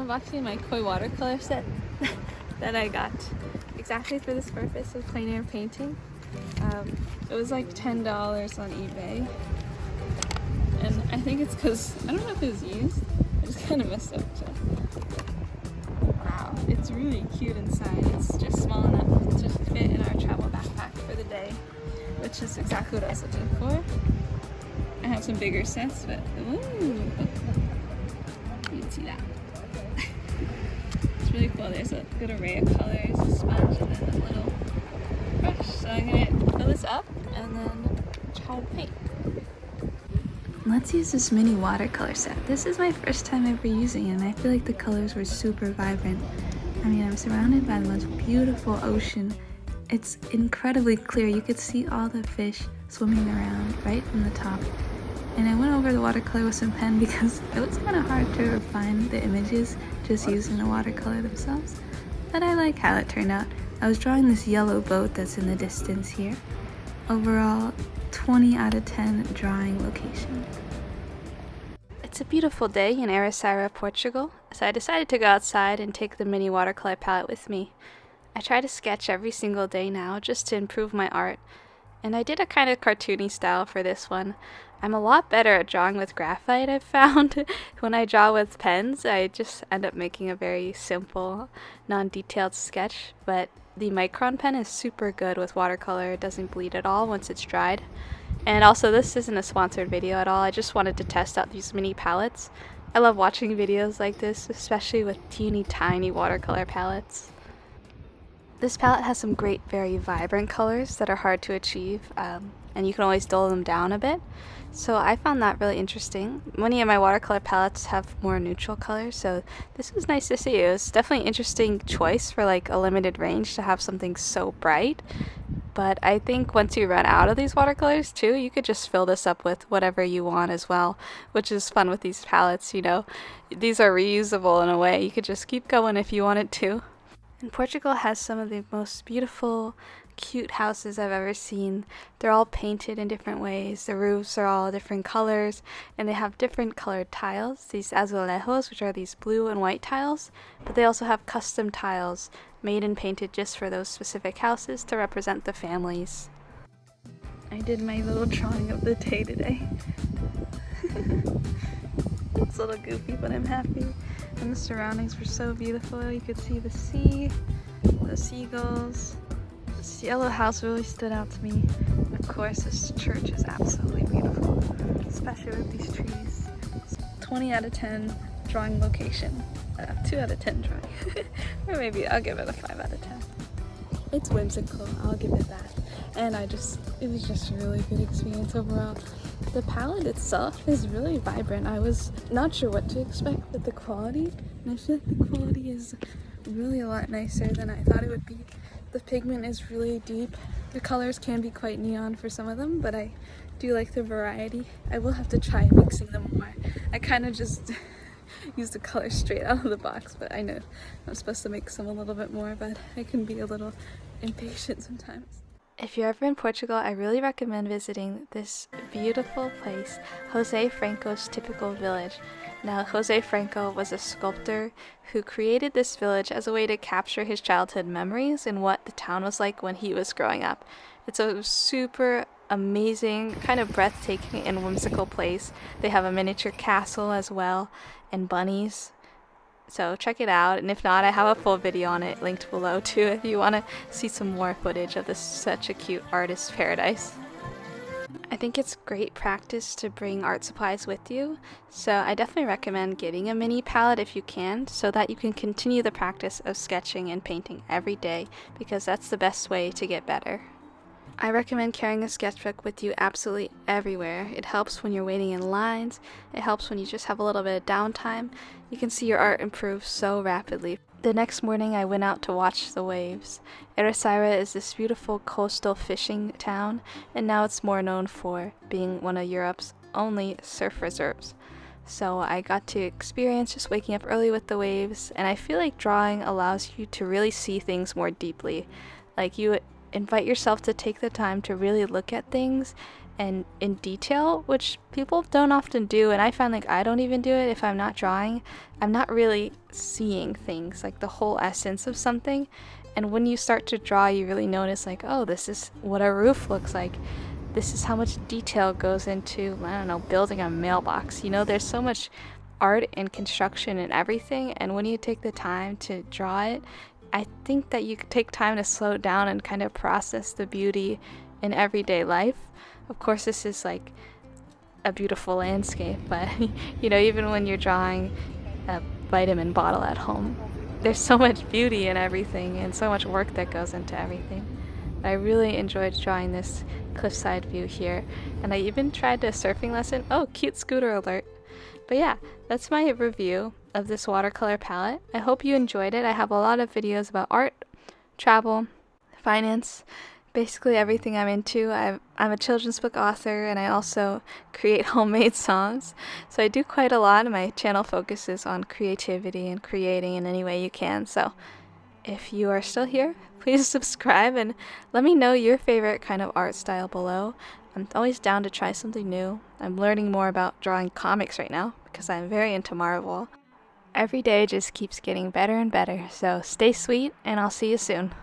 unboxing my koi watercolor set that I got exactly for this purpose of plein air painting. It was like $10 on eBay, and I think it's because, I don't know if it was used, I just kind of messed up. So. Wow, it's really cute inside. It's just small enough to fit in our travel backpack for the day, which is exactly what I was looking for. I have some bigger sets, but ooh, you can see that. It's really cool. There's a good array of colors, a sponge, and then a little brush. So I'm gonna fill this up and then try to paint. Let's use this mini watercolor set. This is my first time ever using it, and I feel like the colors were super vibrant. I mean, I'm surrounded by the most beautiful ocean. It's incredibly clear. You could see all the fish swimming around right from the top. And I went over the watercolor with some pen because it was kind of hard to refine the images just using the watercolor themselves. But I like how it turned out. I was drawing this yellow boat that's in the distance here. Overall, 20 out of 10 drawing location. It's a beautiful day in Ericeira, Portugal, so I decided to go outside and take the mini watercolor palette with me. I try to sketch every single day now just to improve my art, and I did a kind of cartoony style for this one. I'm a lot better at drawing with graphite, I've found. When I draw with pens, I just end up making a very simple, non-detailed sketch, but the micron pen is super good with watercolor. It doesn't bleed at all once it's dried. And also, this isn't a sponsored video at all. I just wanted to test out these mini palettes. I love watching videos like this, especially with teeny tiny watercolor palettes. This palette has some great, very vibrant colors that are hard to achieve, and you can always dull them down a bit. So I found that really interesting. Many of my watercolor palettes have more neutral colors, so this was nice to see. It was definitely an interesting choice for like a limited range to have something so bright. But I think once you run out of these watercolors too, you could just fill this up with whatever you want as well, which is fun with these palettes, you know. These are reusable in a way. You could just keep going if you wanted to. And Portugal has some of the most beautiful, cute houses I've ever seen. They're all painted in different ways. The roofs are all different colors, and they have different colored tiles, these azulejos, which are these blue and white tiles, but they also have custom tiles made and painted just for those specific houses to represent the families. I did my little drawing of the day today. It's a little goofy, but I'm happy. And the surroundings were so beautiful. You could see the sea, the seagulls. This yellow house really stood out to me. Of course, this church is absolutely beautiful, especially with these trees. 20 out of 10 drawing location. 2 out of 10 drawing. Or maybe I'll give it a 5 out of 10. It's whimsical, I'll give it that. And it was just a really good experience overall. The palette itself is really vibrant. I was not sure what to expect with the quality, and I feel like the quality is really a lot nicer than I thought it would be. The pigment is really deep. The colors can be quite neon for some of them, but I do like the variety. I will have to try mixing them more. I kind of just use the colors straight out of the box, but I know I'm supposed to mix them a little bit more, but I can be a little impatient sometimes. If you're ever in Portugal, I really recommend visiting this beautiful place, Jose Franco's typical village. Now, Jose Franco was a sculptor who created this village as a way to capture his childhood memories and what the town was like when he was growing up. It's a super amazing, kind of breathtaking and whimsical place. They have a miniature castle as well, and bunnies. So check it out, and if not, I have a full video on it linked below too if you want to see some more footage of this such a cute artist's paradise. I think it's great practice to bring art supplies with you, so I definitely recommend getting a mini palette if you can, so that you can continue the practice of sketching and painting every day, because that's the best way to get better. I recommend carrying a sketchbook with you absolutely everywhere. It helps when you're waiting in lines, it helps when you just have a little bit of downtime. You can see your art improve so rapidly. The next morning I went out to watch the waves. Ericeira is this beautiful coastal fishing town, and now it's more known for being one of Europe's only surf reserves. So I got to experience just waking up early with the waves, and I feel like drawing allows you to really see things more deeply. Like, you invite yourself to take the time to really look at things and in detail, which people don't often do, and I find like I don't even do it if I'm not drawing. I'm not really seeing things, like the whole essence of something. And when you start to draw, you really notice like, oh, this is what a roof looks like. This is how much detail goes into, I don't know, building a mailbox. You know, there's so much art and construction and everything, and when you take the time to draw it, I think that you could take time to slow down and kind of process the beauty in everyday life. Of course, this is like a beautiful landscape, but you know, even when you're drawing a vitamin bottle at home, there's so much beauty in everything and so much work that goes into everything. I really enjoyed drawing this cliffside view here, and I even tried a surfing lesson. Oh, cute scooter alert. But yeah, that's my review of this watercolor palette. I hope you enjoyed it. I have a lot of videos about art, travel, finance, basically everything I'm into. I'm a children's book author, and I also create homemade songs. So I do quite a lot, and my channel focuses on creativity and creating in any way you can. So if you are still here, please subscribe and let me know your favorite kind of art style below. I'm always down to try something new. I'm learning more about drawing comics right now because I'm very into Marvel. Every day just keeps getting better and better, so stay sweet and I'll see you soon.